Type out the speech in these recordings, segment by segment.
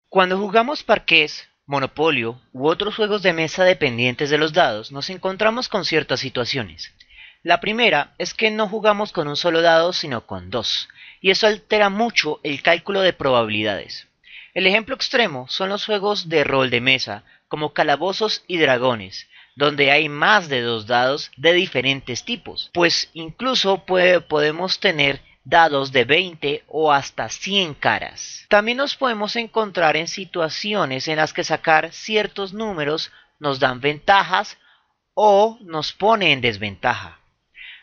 Cuando jugamos parqués, Monopolio u otros juegos de mesa dependientes de los dados, nos encontramos con ciertas situaciones. La primera es que no jugamos con un solo dado, sino con dos, y eso altera mucho el cálculo de probabilidades. El ejemplo extremo son los juegos de rol de mesa, como Calabozos y Dragones, donde hay más de dos dados de diferentes tipos, pues incluso podemos tener dados de 20 o hasta 100 caras. También nos podemos encontrar en situaciones en las que sacar ciertos números nos dan ventajas o nos pone en desventaja.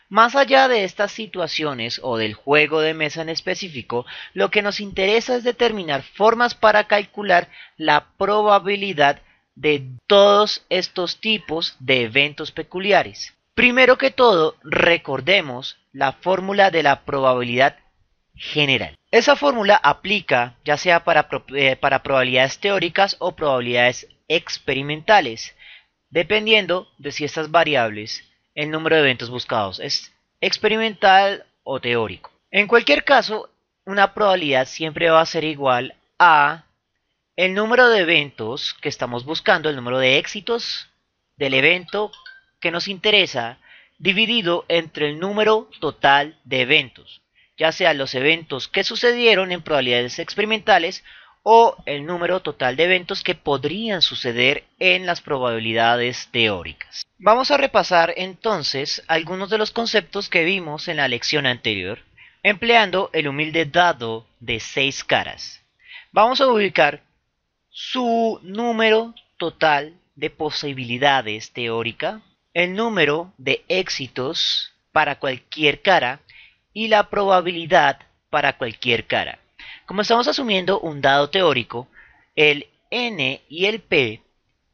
Más allá de estas situaciones o del juego de mesa en específico, lo que nos interesa es determinar formas para calcular la probabilidad de todos estos tipos de eventos peculiares. Primero que todo, recordemos la fórmula de la probabilidad general. Esa fórmula aplica ya sea para probabilidades teóricas o probabilidades experimentales, dependiendo de si estas variables, el número de eventos buscados, es experimental o teórico. En cualquier caso, una probabilidad siempre va a ser igual a el número de eventos que estamos buscando, el número de éxitos del evento que nos interesa, dividido entre el número total de eventos, ya sea los eventos que sucedieron en probabilidades experimentales o el número total de eventos que podrían suceder en las probabilidades teóricas. Vamos a repasar entonces algunos de los conceptos que vimos en la lección anterior, empleando el humilde dado de 6 caras. Vamos a ubicar su número total de posibilidades teórica, el número de éxitos para cualquier cara y la probabilidad para cualquier cara. Como estamos asumiendo un dado teórico, el n y el p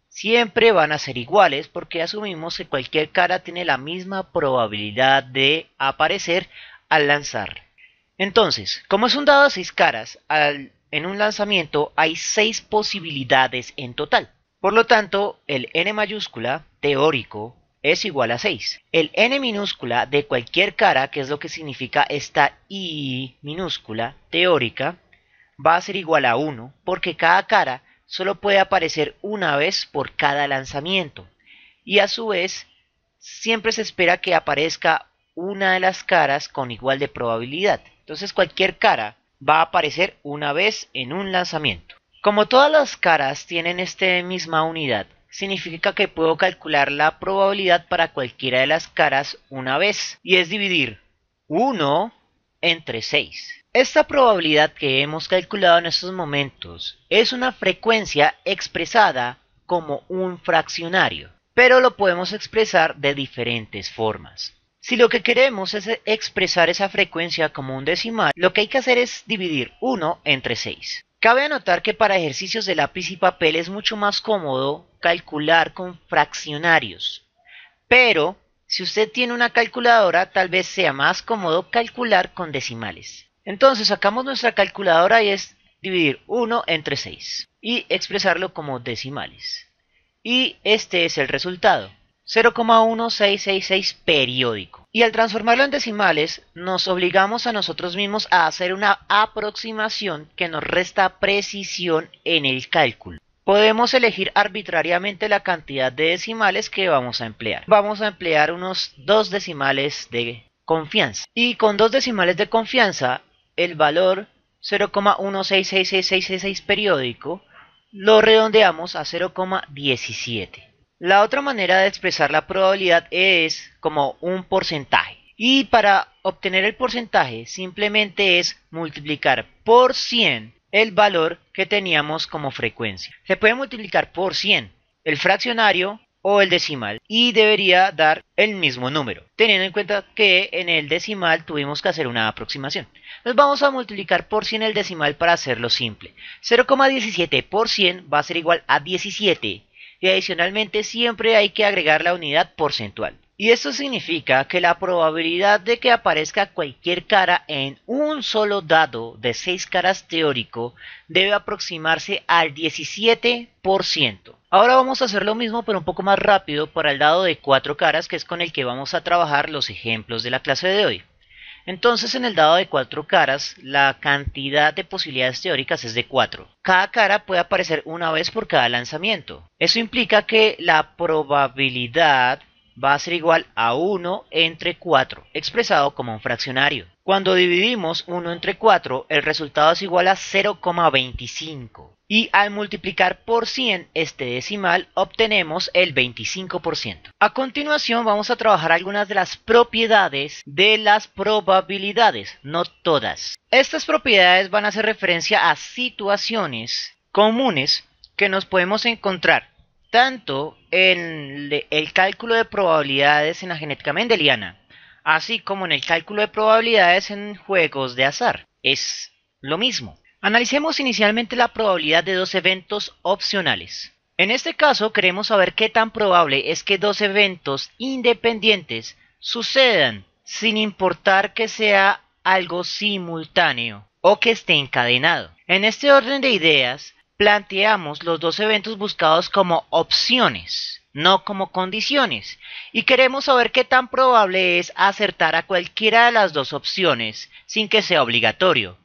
siempre van a ser iguales porque asumimos que cualquier cara tiene la misma probabilidad de aparecer al lanzar. Entonces, como es un dado de 6 caras, en un lanzamiento hay 6 posibilidades en total. Por lo tanto, el n mayúscula teórico es igual a 6. El n minúscula de cualquier cara, que es lo que significa esta i minúscula teórica, va a ser igual a 1 porque cada cara solo puede aparecer una vez por cada lanzamiento. Y a su vez, siempre se espera que aparezca una de las caras con igual de probabilidad. Entonces cualquier cara va a aparecer una vez en un lanzamiento. Como todas las caras tienen esta misma unidad, significa que puedo calcular la probabilidad para cualquiera de las caras una vez, y es dividir 1 entre 6. Esta probabilidad que hemos calculado en estos momentos es una frecuencia expresada como un fraccionario, pero lo podemos expresar de diferentes formas. Si lo que queremos es expresar esa frecuencia como un decimal, lo que hay que hacer es dividir 1 entre 6. Cabe anotar que para ejercicios de lápiz y papel es mucho más cómodo calcular con fraccionarios, pero si usted tiene una calculadora, tal vez sea más cómodo calcular con decimales. Entonces sacamos nuestra calculadora y es dividir 1 entre 6 y expresarlo como decimales. Y este es el resultado, 0,1666 periódico. Y al transformarlo en decimales, nos obligamos a nosotros mismos a hacer una aproximación que nos resta precisión en el cálculo. Podemos elegir arbitrariamente la cantidad de decimales que vamos a emplear. Vamos a emplear unos 2 decimales de confianza. Y con 2 decimales de confianza, el valor 0,166666 periódico lo redondeamos a 0,17. La otra manera de expresar la probabilidad es como un porcentaje. Y para obtener el porcentaje simplemente es multiplicar por 100 el valor que teníamos como frecuencia. Se puede multiplicar por 100 el fraccionario o el decimal y debería dar el mismo número, teniendo en cuenta que en el decimal tuvimos que hacer una aproximación. Entonces vamos a multiplicar por 100 el decimal para hacerlo simple. 0,17 por 100 va a ser igual a 17 y adicionalmente siempre hay que agregar la unidad porcentual. Y esto significa que la probabilidad de que aparezca cualquier cara en un solo dado de 6 caras teórico debe aproximarse al 17%. Ahora vamos a hacer lo mismo pero un poco más rápido para el dado de 4 caras, que es con el que vamos a trabajar los ejemplos de la clase de hoy. Entonces en el dado de 4 caras, la cantidad de posibilidades teóricas es de 4. Cada cara puede aparecer una vez por cada lanzamiento. Eso implica que la probabilidad va a ser igual a 1 entre 4, expresado como un fraccionario. Cuando dividimos 1 entre 4, el resultado es igual a 0,25. Y al multiplicar por 100 este decimal, obtenemos el 25%. A continuación vamos a trabajar algunas de las propiedades de las probabilidades, no todas. Estas propiedades van a hacer referencia a situaciones comunes que nos podemos encontrar tanto en el cálculo de probabilidades en la genética mendeliana, así como en el cálculo de probabilidades en juegos de azar. Es lo mismo. Analicemos inicialmente la probabilidad de dos eventos opcionales. En este caso queremos saber qué tan probable es que dos eventos independientes sucedan sin importar que sea algo simultáneo o que esté encadenado. En este orden de ideas, planteamos los dos eventos buscados como opciones, no como condiciones, y queremos saber qué tan probable es acertar a cualquiera de las dos opciones sin que sea obligatorio.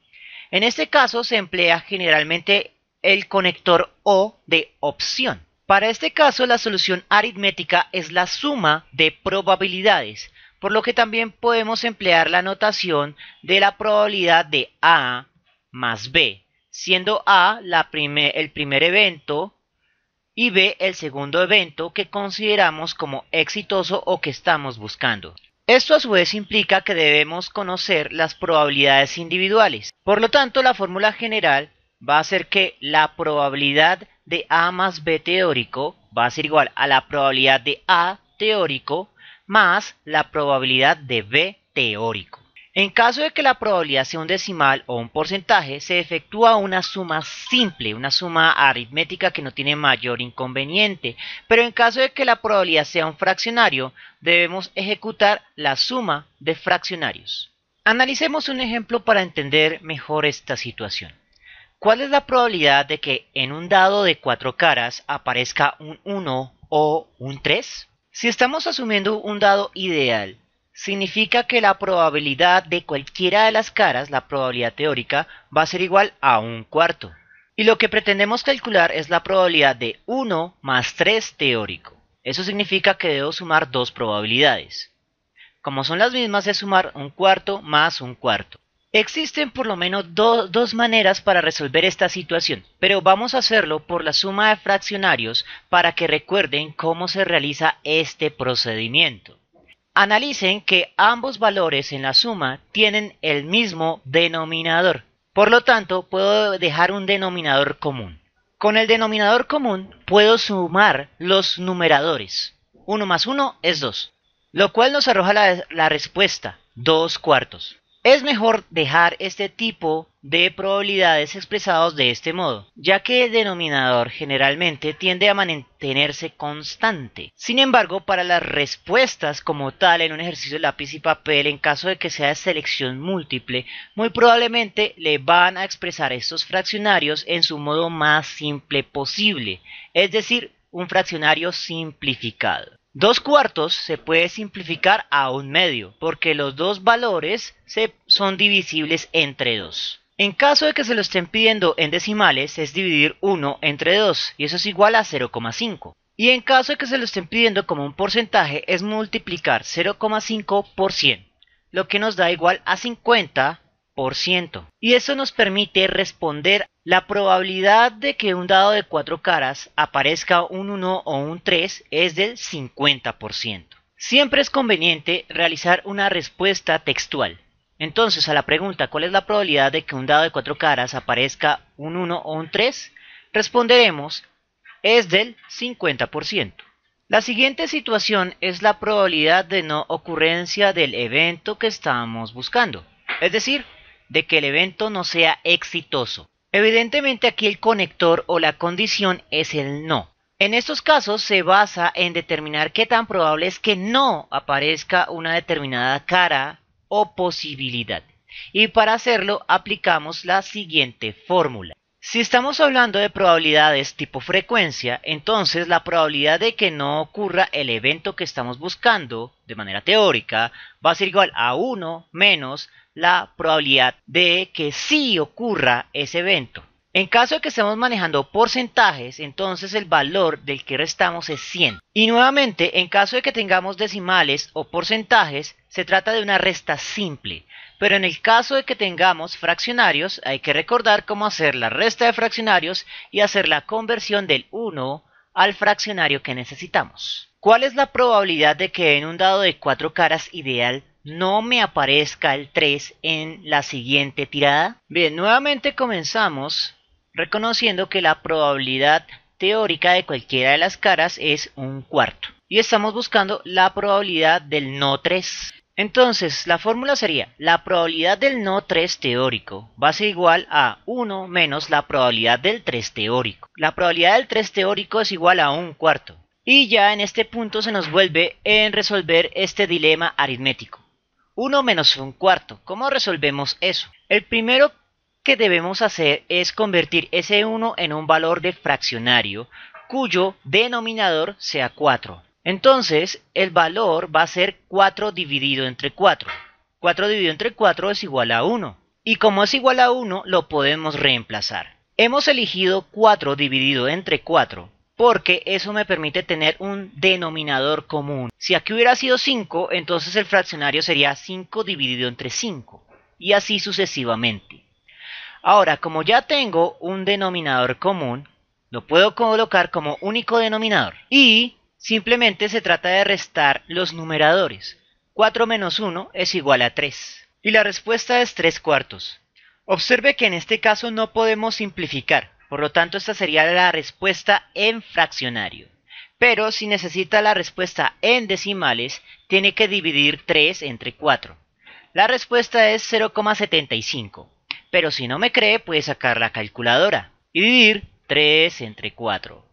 En este caso se emplea generalmente el conector O de opción. Para este caso la solución aritmética es la suma de probabilidades, por lo que también podemos emplear la notación de la probabilidad de A más B, siendo A el primer evento y B el segundo evento que consideramos como exitoso o que estamos buscando. Esto a su vez implica que debemos conocer las probabilidades individuales. Por lo tanto, la fórmula general va a ser que la probabilidad de A más B teórico va a ser igual a la probabilidad de A teórico más la probabilidad de B teórico. En caso de que la probabilidad sea un decimal o un porcentaje, se efectúa una suma simple, una suma aritmética que no tiene mayor inconveniente. Pero en caso de que la probabilidad sea un fraccionario, debemos ejecutar la suma de fraccionarios. Analicemos un ejemplo para entender mejor esta situación. ¿Cuál es la probabilidad de que en un dado de 4 caras aparezca un 1 o un 3? Si estamos asumiendo un dado ideal, significa que la probabilidad de cualquiera de las caras, la probabilidad teórica, va a ser igual a un cuarto. Y lo que pretendemos calcular es la probabilidad de 1 más 3 teórico. Eso significa que debo sumar dos probabilidades. Como son las mismas, es sumar un cuarto más un cuarto. Existen por lo menos dos maneras para resolver esta situación, pero vamos a hacerlo por la suma de fraccionarios para que recuerden cómo se realiza este procedimiento. Analicen que ambos valores en la suma tienen el mismo denominador. Por lo tanto, puedo dejar un denominador común. Con el denominador común puedo sumar los numeradores. 1 más 1 es 2, lo cual nos arroja la respuesta, 2 cuartos. Es mejor dejar este tipo de probabilidades expresados de este modo, ya que el denominador generalmente tiende a mantenerse constante. Sin embargo, para las respuestas como tal en un ejercicio de lápiz y papel, en caso de que sea de selección múltiple, muy probablemente le van a expresar estos fraccionarios en su modo más simple posible, es decir, un fraccionario simplificado. 2 cuartos se puede simplificar a 1/2 porque los dos valores son divisibles entre 2. En caso de que se lo estén pidiendo en decimales es dividir 1 entre 2 y eso es igual a 0,5. Y en caso de que se lo estén pidiendo como un porcentaje es multiplicar 0,5 por 100, lo que nos da igual a 50%. Y eso nos permite responder la probabilidad de que un dado de 4 caras aparezca un 1 o un 3 es del 50%. Siempre es conveniente realizar una respuesta textual. Entonces, a la pregunta ¿cuál es la probabilidad de que un dado de 4 caras aparezca un 1 o un 3? Responderemos es del 50%. La siguiente situación es la probabilidad de no ocurrencia del evento que estamos buscando, es decir, de que el evento no sea exitoso. Evidentemente aquí el conector o la condición es el no. En estos casos se basa en determinar qué tan probable es que no aparezca una determinada cara o posibilidad. Y para hacerlo aplicamos la siguiente fórmula. Si estamos hablando de probabilidades tipo frecuencia, entonces la probabilidad de que no ocurra el evento que estamos buscando de manera teórica va a ser igual a 1 menos la probabilidad de que sí ocurra ese evento. En caso de que estemos manejando porcentajes, entonces el valor del que restamos es 100. Y nuevamente, en caso de que tengamos decimales o porcentajes, se trata de una resta simple. Pero en el caso de que tengamos fraccionarios, hay que recordar cómo hacer la resta de fraccionarios y hacer la conversión del 1 al fraccionario que necesitamos. ¿Cuál es la probabilidad de que en un dado de 4 caras ideal no me aparezca el 3 en la siguiente tirada? Bien, nuevamente comenzamos reconociendo que la probabilidad teórica de cualquiera de las caras es 1/4. Y estamos buscando la probabilidad del no 3. Entonces, la fórmula sería, la probabilidad del no 3 teórico va a ser igual a 1 menos la probabilidad del 3 teórico. La probabilidad del 3 teórico es igual a 1/4. Y ya en este punto se nos vuelve en resolver este dilema aritmético. 1 menos 1/4. ¿Cómo resolvemos eso? El primero que debemos hacer es convertir ese 1 en un valor de fraccionario cuyo denominador sea 4. Entonces, el valor va a ser 4 dividido entre 4. 4 dividido entre 4 es igual a 1. Y como es igual a 1, lo podemos reemplazar. Hemos elegido 4 dividido entre 4 porque eso me permite tener un denominador común. Si aquí hubiera sido 5, entonces el fraccionario sería 5 dividido entre 5. Y así sucesivamente. Ahora, como ya tengo un denominador común, lo puedo colocar como único denominador. Y simplemente se trata de restar los numeradores. 4 menos 1 es igual a 3. Y la respuesta es 3/4. Observe que en este caso no podemos simplificar. Por lo tanto, esta sería la respuesta en fraccionario. Pero si necesita la respuesta en decimales, tiene que dividir 3 entre 4. La respuesta es 0,75. Pero si no me cree, puede sacar la calculadora y dividir 3 entre 4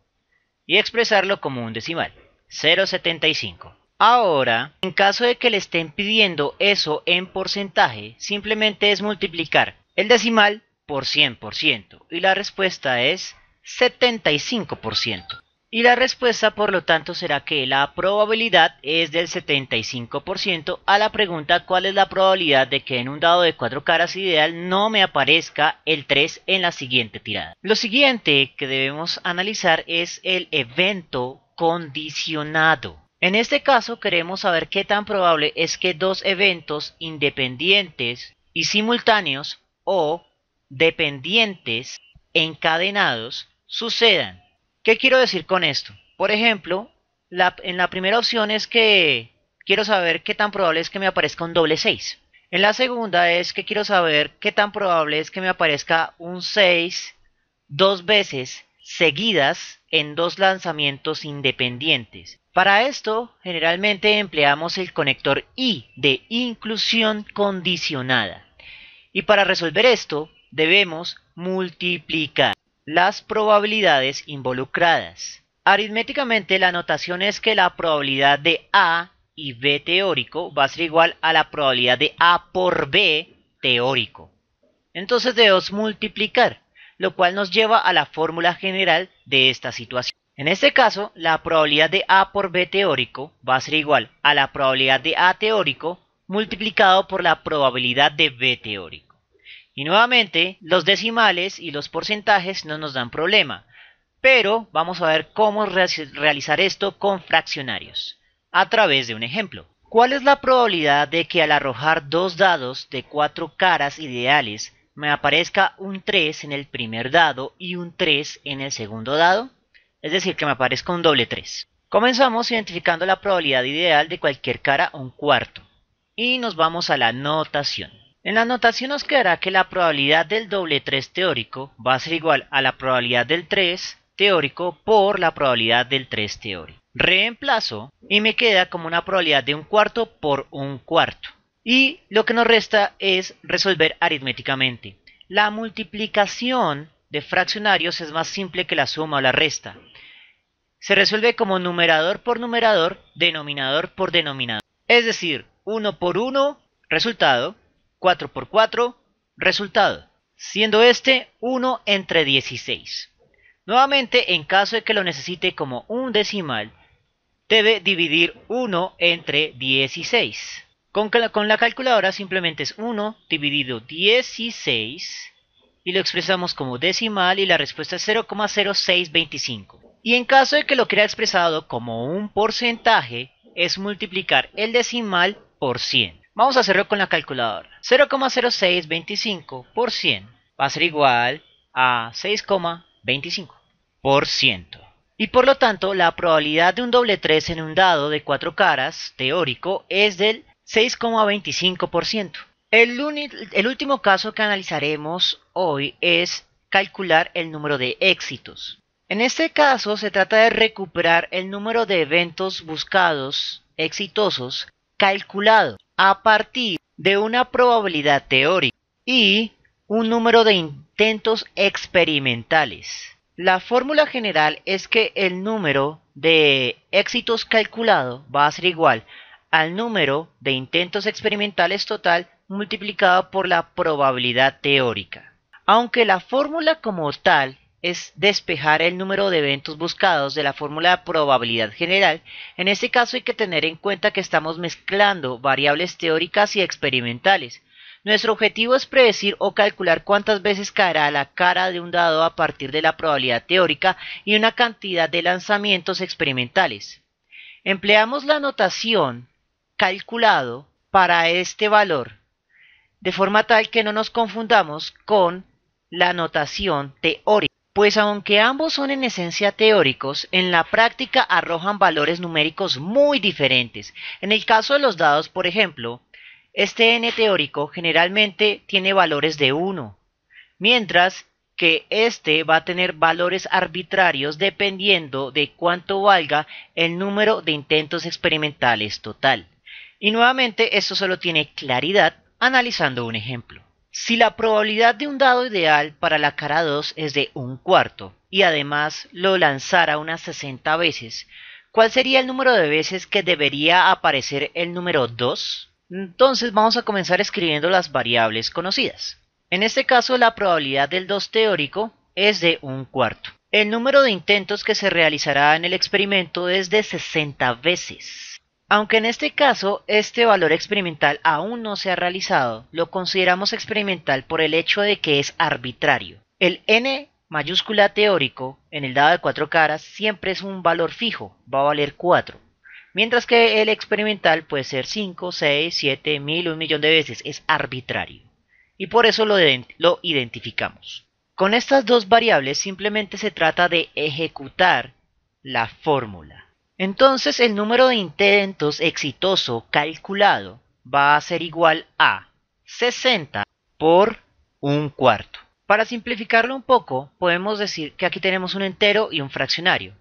y expresarlo como un decimal, 0,75. Ahora, en caso de que le estén pidiendo eso en porcentaje, simplemente es multiplicar el decimal por 100% y la respuesta es 75%. Y la respuesta, por lo tanto, será que la probabilidad es del 75% a la pregunta ¿cuál es la probabilidad de que en un dado de 4 caras ideal no me aparezca el 3 en la siguiente tirada? Lo siguiente que debemos analizar es el evento condicionado. En este caso queremos saber qué tan probable es que dos eventos independientes y simultáneos o dependientes encadenados sucedan. ¿Qué quiero decir con esto? Por ejemplo, en la primera opción es que quiero saber qué tan probable es que me aparezca un doble 6. En la segunda es que quiero saber qué tan probable es que me aparezca un 6 dos veces seguidas en dos lanzamientos independientes. Para esto, generalmente empleamos el conector I de inclusión condicionada. Y para resolver esto, debemos multiplicar las probabilidades involucradas. Aritméticamente la notación es que la probabilidad de A y B teórico va a ser igual a la probabilidad de A por B teórico. Entonces debemos multiplicar, lo cual nos lleva a la fórmula general de esta situación. En este caso, la probabilidad de A por B teórico va a ser igual a la probabilidad de A teórico multiplicado por la probabilidad de B teórico. Y nuevamente, los decimales y los porcentajes no nos dan problema, pero vamos a ver cómo realizar esto con fraccionarios, a través de un ejemplo. ¿Cuál es la probabilidad de que al arrojar dos dados de 4 caras ideales me aparezca un 3 en el primer dado y un 3 en el segundo dado? Es decir, que me aparezca un doble 3. Comenzamos identificando la probabilidad ideal de cualquier cara 1/4 y nos vamos a la notación. En la notación nos quedará que la probabilidad del doble 3 teórico va a ser igual a la probabilidad del 3 teórico por la probabilidad del 3 teórico. Reemplazo y me queda como una probabilidad de 1/4 por 1/4. Y lo que nos resta es resolver aritméticamente. La multiplicación de fraccionarios es más simple que la suma o la resta. Se resuelve como numerador por numerador, denominador por denominador. Es decir, 1 por 1, resultado. 4 por 4, resultado. siendo este 1 entre 16. Nuevamente, en caso de que lo necesite como un decimal, debe dividir 1 entre 16. Con la calculadora simplemente es 1 dividido 16 y lo expresamos como decimal y la respuesta es 0,0625. Y en caso de que lo quiera expresado como un porcentaje, es multiplicar el decimal por 100. Vamos a hacerlo con la calculadora. 0,0625 por 100 va a ser igual a 6,25%. Y por lo tanto, la probabilidad de un doble 3 en un dado de 4 caras teórico es del 6,25%. El último caso que analizaremos hoy es calcular el número de éxitos. En este caso se trata de recuperar el número de eventos buscados exitosos calculado a partir de una probabilidad teórica y un número de intentos experimentales. La fórmula general es que el número de éxitos calculado va a ser igual al número de intentos experimentales total multiplicado por la probabilidad teórica. Aunque la fórmula como tal es despejar el número de eventos buscados de la fórmula de probabilidad general, en este caso hay que tener en cuenta que estamos mezclando variables teóricas y experimentales. Nuestro objetivo es predecir o calcular cuántas veces caerá la cara de un dado a partir de la probabilidad teórica y una cantidad de lanzamientos experimentales. Empleamos la notación calculado para este valor, de forma tal que no nos confundamos con la notación teórica, pues aunque ambos son en esencia teóricos, en la práctica arrojan valores numéricos muy diferentes. En el caso de los dados, por ejemplo, este n teórico generalmente tiene valores de 1, mientras que este va a tener valores arbitrarios dependiendo de cuánto valga el número de intentos experimentales total. Y nuevamente esto solo tiene claridad analizando un ejemplo. Si la probabilidad de un dado ideal para la cara 2 es de 1/4 y además lo lanzara unas 60 veces, ¿cuál sería el número de veces que debería aparecer el número 2? Entonces vamos a comenzar escribiendo las variables conocidas. En este caso la probabilidad del 2 teórico es de 1/4. El número de intentos que se realizará en el experimento es de 60 veces. Aunque en este caso este valor experimental aún no se ha realizado, lo consideramos experimental por el hecho de que es arbitrario. El n mayúscula teórico en el dado de 4 caras siempre es un valor fijo, va a valer 4. Mientras que el experimental puede ser 5, 6, 7, 1000, 1.000.000 de veces, es arbitrario. Y por eso lo identificamos. Con estas dos variables simplemente se trata de ejecutar la fórmula. Entonces el número de intentos exitoso calculado va a ser igual a 60 por 1/4. Para simplificarlo un poco, podemos decir que aquí tenemos un entero y un fraccionario.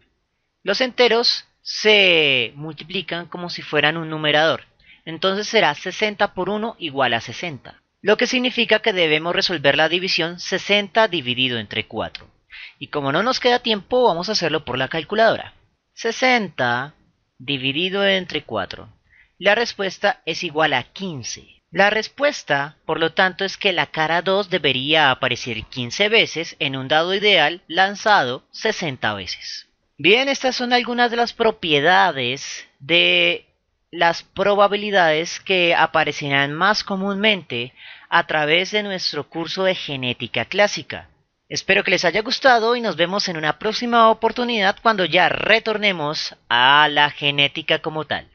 Los enteros se multiplican como si fueran un numerador. Entonces será 60 por 1 igual a 60. Lo que significa que debemos resolver la división 60 dividido entre 4. Y como no nos queda tiempo, vamos a hacerlo por la calculadora. 60 dividido entre 4. La respuesta es igual a 15. La respuesta, por lo tanto, es que la cara 2 debería aparecer 15 veces en un dado ideal lanzado 60 veces. Bien, estas son algunas de las propiedades de las probabilidades que aparecerán más comúnmente a través de nuestro curso de genética clásica. Espero que les haya gustado y nos vemos en una próxima oportunidad cuando ya retornemos a la genética como tal.